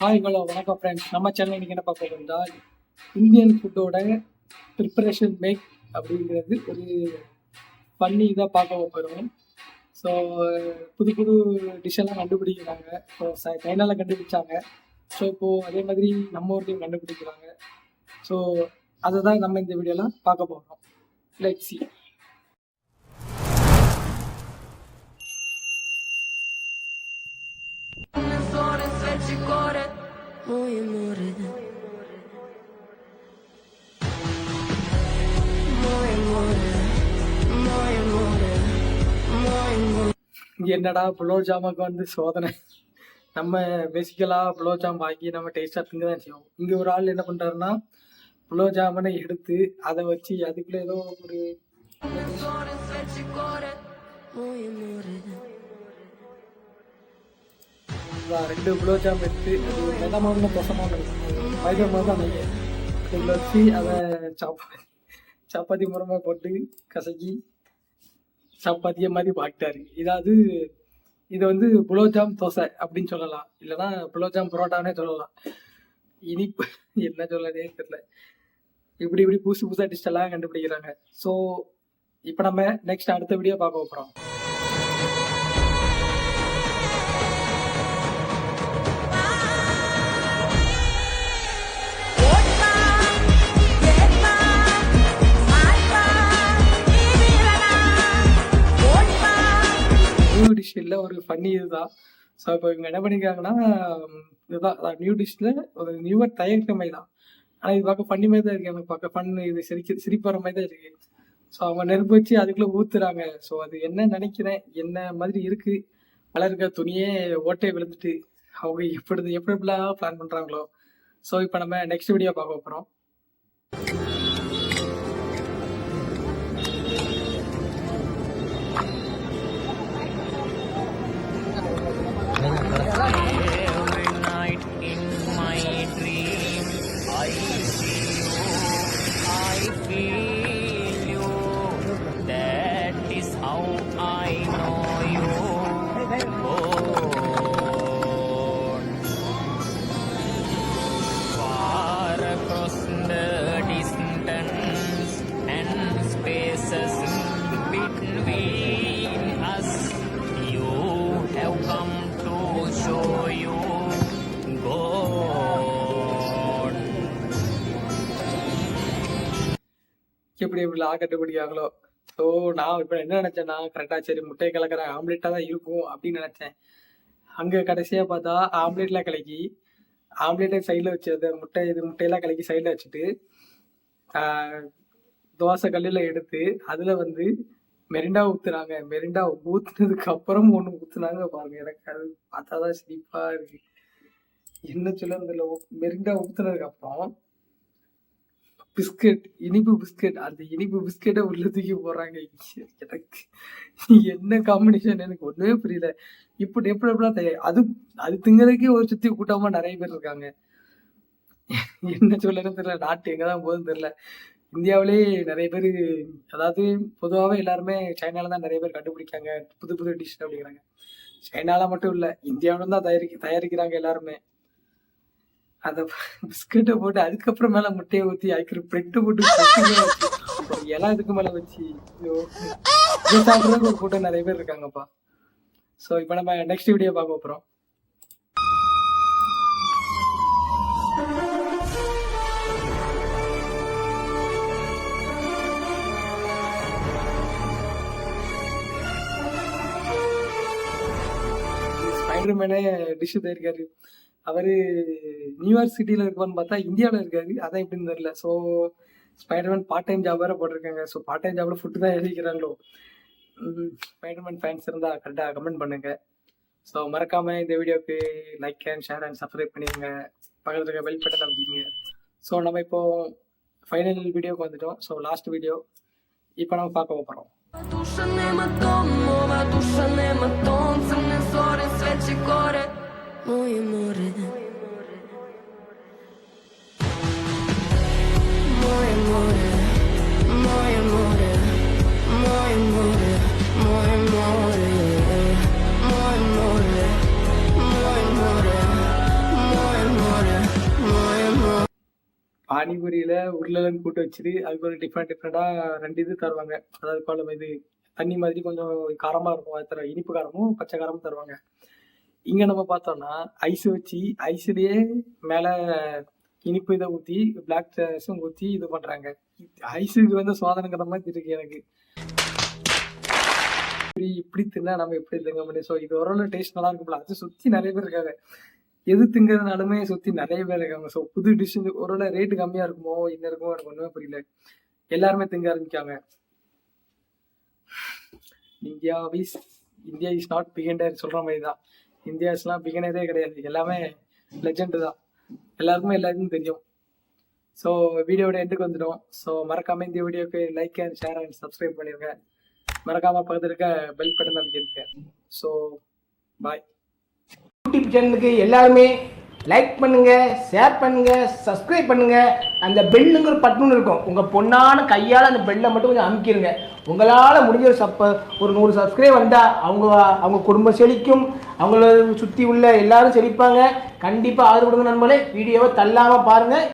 Hi hello வணக்கம் friends. நம்ம channel இன்றைக்கி என்ன பார்க்க போகிறோம்னால் இந்தியன் ஃபுட்டோட ப்ரிப்பரேஷன் மேக் அப்படிங்கிறது ஒரு பண்ணி இதாக பார்க்க போகிறோம். ஸோ புது புது டிஷ்ஷெல்லாம் கண்டுபிடிக்கிறாங்க. ஸோ சைனாவில் கண்டுபிடிச்சாங்க. ஸோ இப்போது அதே மாதிரி நம்ம ஊர்லேயும் கண்டுபிடிக்கிறாங்க. ஸோ அதை தான் நம்ம இந்த வீடியோலாம் பார்க்க போகிறோம். Let's see. என்னடா புலோர் ஜாமுக்கு வந்து சோதனை. நம்ம பேசிக்கலாக புலோர் ஜாம் வாங்கி நம்ம டேஸ்ட்டாக திங்க தான் செய்வோம். இங்கே ஒரு ஆள் என்ன பண்ணுறாருன்னா புலோர் ஜாமுனை எடுத்து அதை வச்சு அதுக்குள்ளே ஏதோ ஒரு 2 குலோப் ஜாம் எடுத்து அது மெதமான பொசமான மைதா மாதிரி தான் நீங்கள் இதில் வச்சு அதை சப்பாத்தி முறமாக போட்டு கசக்கி சப்பாத்தியை மாதிரி பாக்கிட்டாரு. இதை வந்து புலோஜாம் தோசை அப்படின்னு சொல்லலாம், இல்லைன்னா புலோஜாம் பரோட்டானே சொல்லலாம். இனிப்பு என்ன சொல்லதே தெரியல. இப்படி புதுசாக டிஷ் எல்லாம் கண்டுபிடிக்கிறாங்க. ஸோ இப்போ நம்ம நெக்ஸ்ட் அடுத்த வீடியோ பார்க்க போகிறோம். நியூ டிஷ்ஷில் ஒரு ஃபன்னி இதுதான். ஸோ இப்போ இவங்க என்ன பண்ணியிருக்காங்கன்னா இதுதான் நியூ டிஷ்ஷில் ஒரு நியூவாக தயாரிக்கிற மாதிரி தான். ஆனால் இது பார்க்க ஃபன்னி மாதிரி தான் இருக்குது. எனக்கு பார்க்க ஃபன்னு இது சிரிப்பார மாதிரி தான் இருக்குது. ஸோ அவங்க நெருப்பு வச்சு அதுக்குள்ளே ஊற்றுறாங்க. ஸோ அது என்ன நினைக்கிறேன், என்ன மாதிரி இருக்குது, வளர்க்க துணியே ஓட்டே விழுந்துட்டு அவங்க எப்படிலாம் பிளான் பண்ணுறாங்களோ. ஸோ இப்போ நம்ம நெக்ஸ்ட் வீடியோ பார்க்க போகிறோம். எப்படி கண்டுபிடிக்காங்களோ. ஸோ நான் இப்போ என்ன நினச்சேன்னா கரெக்டாக சரி முட்டையை கலக்கிற ஆம்லேட்டாக தான் இருக்கும் அப்படின்னு நினச்சேன். அங்கே கடைசியாக பார்த்தா ஆம்லேட்லாம் கலக்கி ஆம்லேட்டை சைடில் வச்சு அது முட்டையெல்லாம் கலக்கி சைடில் வச்சுட்டு தோசை கல்லில் எடுத்து அதில் வந்து மெரிண்டா ஊற்றுறாங்க. மெரிண்டா ஊற்றுனதுக்கு அப்புறம் ஒன்று ஊற்றுனாங்க பாருங்க. எனக்கு அது பார்த்தா தான் சிரிப்பாக இருக்கு. என்ன சொல்ல அந்த மெரிண்டா ஊற்றுனதுக்கு அப்புறம் பிஸ்கெட், இனிப்பு பிஸ்கெட், அந்த இனிப்பு பிஸ்கெட்டை உள்ள தூக்கி போடுறாங்க. எனக்கு என்ன காம்பினேஷன் எனக்கு ஒன்றுமே புரியல. எப்படிலாம் அது திங்கிறதுக்கே ஒரு சுத்தி கூட்டமா நிறைய பேர் இருக்காங்க. என்ன சொல்லணும்னு தெரியல. நாட்டு எங்கதான் போகுதுன்னு தெரியல. இந்தியாவிலே நிறைய பேர், அதாவது பொதுவாகவே எல்லாருமே சைனால தான் நிறைய பேர் கண்டுபிடிக்காங்க புது புது டிஷ் அப்படிங்கிறாங்க. சைனால மட்டும் இல்லை, இந்தியாவிலும் தான் தயாரிக்கிறாங்க எல்லாருமே. அதை பிஸ்கெட்டை போட்டு அதுக்கப்புறம் மேலே முட்டையை ஊற்றி அதுக்கு பிரெட்டு போட்டு எல்லாம் இதுக்கு மேலே வச்சு சாப்பிட்றதுக்கு ஒரு கூட்டம் நிறைய பேர் இருக்காங்கப்பா. ஸோ இப்போ நம்ம நெக்ஸ்ட் வீடியோ பார்க்க போகிறோம். ஸ்பைடர்மேனே டிஷ்ஷு தயாரிக்காரு. அவர் நியூயார்க் சிட்டியில் இருப்பான்னு பார்த்தா இந்தியாவில் இருக்காரு. அதான் எப்படின்னு தெரியல. So Spiderman part time job வேறு போட்டிருக்காங்க. ஸோ பார்ட் டைம் ஜாபில் ஃபுட்டு தான் எழுதிக்கிறாங்களோ. ஸ்பைடர்மேன் ஃபேன்ஸ் இருந்தால் கரெக்டாக கமெண்ட் பண்ணுங்கள். ஸோ மறக்காமல் இந்த வீடியோக்கு like and share and subscribe பண்ணிடுங்க. பக்கத்தில் இருக்க பெல் பட்டன் அமைக்கிங்க. ஸோ நம்ம இப்போது ஃபைனல் வீடியோக்கு வந்துட்டோம். ஸோ லாஸ்ட் வீடியோ இப்போ நம்ம பார்க்க போகிறோம். Moje more, moje more, moje more, moje more, moje more, moje more, moje more, moje more. பானிபூரியில உருளைக்கிழங்கு கூட்டு வச்சுட்டு அதுக்கு ஒரு டிஃப்ரெண்டா 2 இது தருவாங்க. அதாவது குழம்பு இது தண்ணி மாதிரி கொஞ்சம் காரமா இருக்கும். அது இனிப்பு காரமும், பச்சை காரமும் தருவாங்க. இங்க நம்ம பார்த்தோம்னா, ஐஸ் வச்சு ஐஸ்லயே மேல இனிப்பு இத ஊத்தி, பிளாக் சாஸும் ஊத்தி இது பண்றாங்க. ஐஸுக்கு வந்து சோதனைங்கிற மாதிரி இருக்கு எனக்கு. இப்படி தின்னா நம்ம எப்படி திங்க முடியும்? ஸோ இது ஓரளவு டேஸ்ட் நல்லா இருக்கும்ல. அது சுத்தி நெறைய பேர் இருக்காங்க. எது திங்கிறதுனாலுமே சுத்தி நெறைய பேர் இருக்காங்க. ஸோ புது டிஷ் ஒருவேளை ரேட் கம்மியா இருக்குமோ, என்ன இருக்குமோ எனக்கு ஒண்ணுமே புரியல. எல்லாருமே திங்க ஆரம்பிக்காங்க. இந்தியா இஸ் நாட் பிகினர் சொல்ற மாதிரி தான். இந்தியா இஸ்லாம் பிகினரே கிடையாது. எல்லாமே லெஜெண்ட் தான். எல்லாருக்குமே எல்லாருக்கும் தெரியும். ஸோ வீடியோட எண்டுக்கு வந்துடும். ஸோ மறக்காம இந்த வீடியோக்கு like and share and subscribe பண்ணிருங்க. மறக்காம பக்கத்துல இருக்க பெல் பட்டன் அமைக்கிருங்க. So bye. யூடியூப் சேனலுக்கு எல்லாருமே லைக் பண்ணுங்க, ஷேர் பண்ணுங்க, சப்ஸ்கிரைப் பண்ணுங்க. அந்த பெல்லுங்கிற பட்டன் இருக்கும், உங்க பொண்ணான கையால் அந்த பெல்லை மட்டும் கொஞ்சம் அமுக்கிடுங்க. உங்களால் முடிஞ்ச ஒரு 100 சப்ஸ்கிரைப் வந்தால் அவங்க குடும்பம் செழிக்கும், அவங்கள சுற்றி உள்ள எல்லாரும் செழிப்பாங்க. கண்டிப்பாக ஆதரவு கொடுங்க நண்பர்களே. வீடியோவை தள்ளாமல் பாருங்கள்.